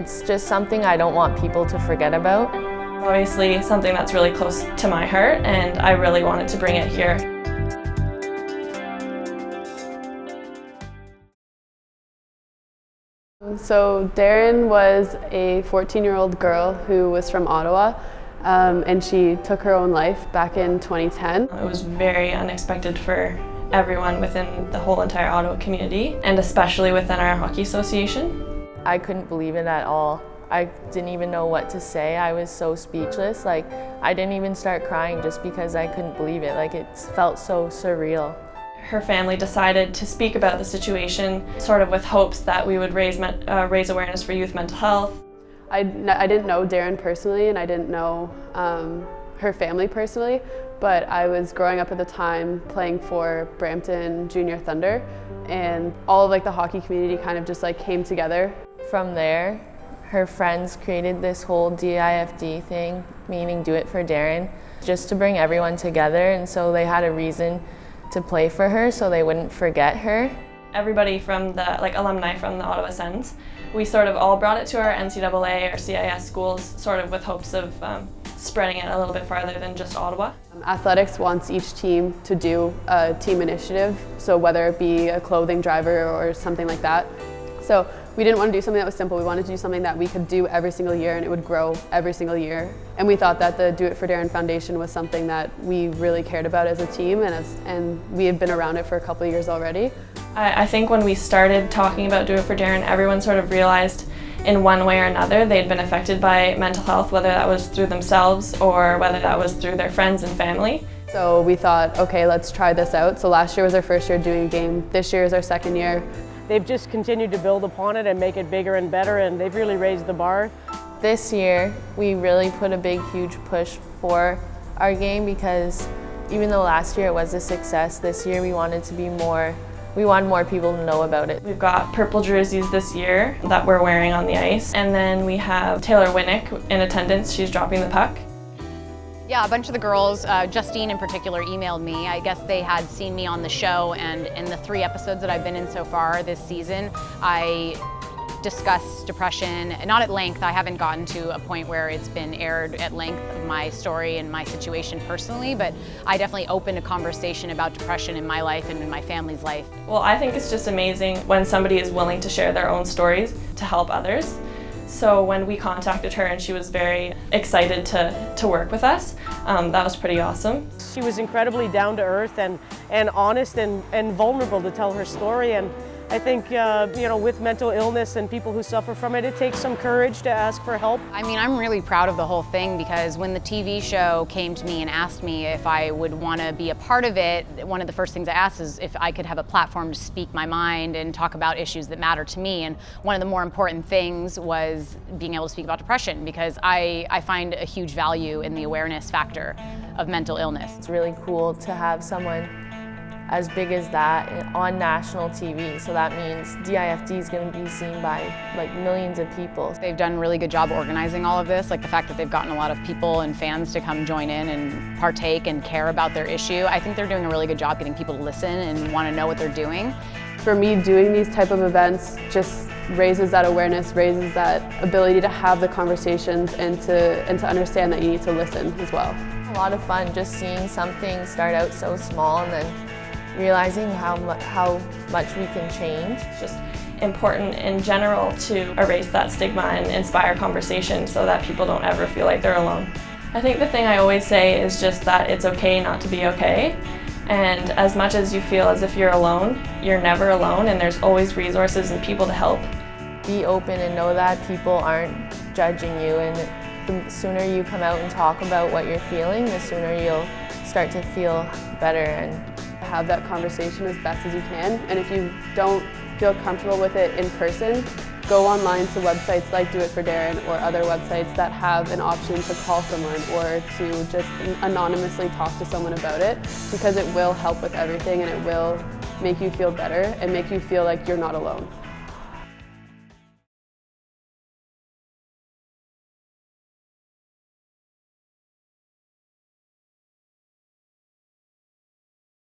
It's just something I don't want people to forget about. Obviously something that's really close to my heart, and I really wanted to bring it here. So Daron was a 14-year-old girl who was from Ottawa, and she took her own life back in 2010. It was very unexpected for everyone within the whole entire Ottawa community, and especially within our hockey association. I couldn't believe it at all. I didn't even know what to say. I was so speechless. Like, I didn't even start crying just because I couldn't believe it. Like, it felt so surreal. Her family decided to speak about the situation, sort of with hopes that we would raise awareness for youth mental health. I didn't know Daron personally, and I didn't know her family personally, but I was growing up at the time playing for Brampton Junior Thunder, and all of the hockey community kind of just came together. From there, her friends created this whole DIFD thing, meaning Do It for Daron, just to bring everyone together, and so they had a reason to play for her so they wouldn't forget her. Everybody from the alumni from the Ottawa Sens, we sort of all brought it to our NCAA or CIS schools, sort of with hopes of spreading it a little bit farther than just Ottawa. Athletics wants each team to do a team initiative, so whether it be a clothing driver or something like that. So we didn't want to do something that was simple. We wanted to do something that we could do every single year and it would grow every single year. And we thought that the Do It for Daron Foundation was something that we really cared about as a team, and we had been around it for a couple of years already. I think when we started talking about Do It for Daron, everyone sort of realized in one way or another they'd been affected by mental health, whether that was through themselves or whether that was through their friends and family. So we thought, okay, let's try this out. So last year was our first year doing a game. This year is our second year. They've just continued to build upon it and make it bigger and better, and they've really raised the bar. This year, we really put a big, huge push for our game because even though last year it was a success, this year we wanted more people to know about it. We've got purple jerseys this year that we're wearing on the ice, and then we have Taylor Winnick in attendance. She's dropping the puck. Yeah, a bunch of the girls, Justine in particular, emailed me. I guess they had seen me on the show, and in the 3 episodes that I've been in so far this season, I discuss depression, not at length. I haven't gotten to a point where it's been aired at length of my story and my situation personally, but I definitely opened a conversation about depression in my life and in my family's life. Well, I think it's just amazing when somebody is willing to share their own stories to help others. So when we contacted her and she was very excited to work with us, that was pretty awesome. She was incredibly down to earth and honest and vulnerable to tell her story. And I think, with mental illness and people who suffer from it, it takes some courage to ask for help. I mean, I'm really proud of the whole thing because when the TV show came to me and asked me if I would want to be a part of it, one of the first things I asked is if I could have a platform to speak my mind and talk about issues that matter to me. And one of the more important things was being able to speak about depression because I find a huge value in the awareness factor of mental illness. It's really cool to have someone as big as that on national TV. So that means DIFD is going to be seen by millions of people. They've done a really good job organizing all of this, the fact that they've gotten a lot of people and fans to come join in and partake and care about their issue. I think they're doing a really good job getting people to listen and want to know what they're doing. For me, doing these type of events just raises that awareness, raises that ability to have the conversations and to understand that you need to listen as well. A lot of fun just seeing something start out so small and then realizing how much we can change. It's just important in general to erase that stigma and inspire conversation so that people don't ever feel like they're alone. I think the thing I always say is just that it's okay not to be okay. And as much as you feel as if you're alone, you're never alone, and there's always resources and people to help. Be open and know that people aren't judging you, and the sooner you come out and talk about what you're feeling, the sooner you'll start to feel better and have that conversation as best as you can. And if you don't feel comfortable with it in person, go online to websites like Do It for Daron or other websites that have an option to call someone or to just anonymously talk to someone about it, because it will help with everything and it will make you feel better and make you feel like you're not alone.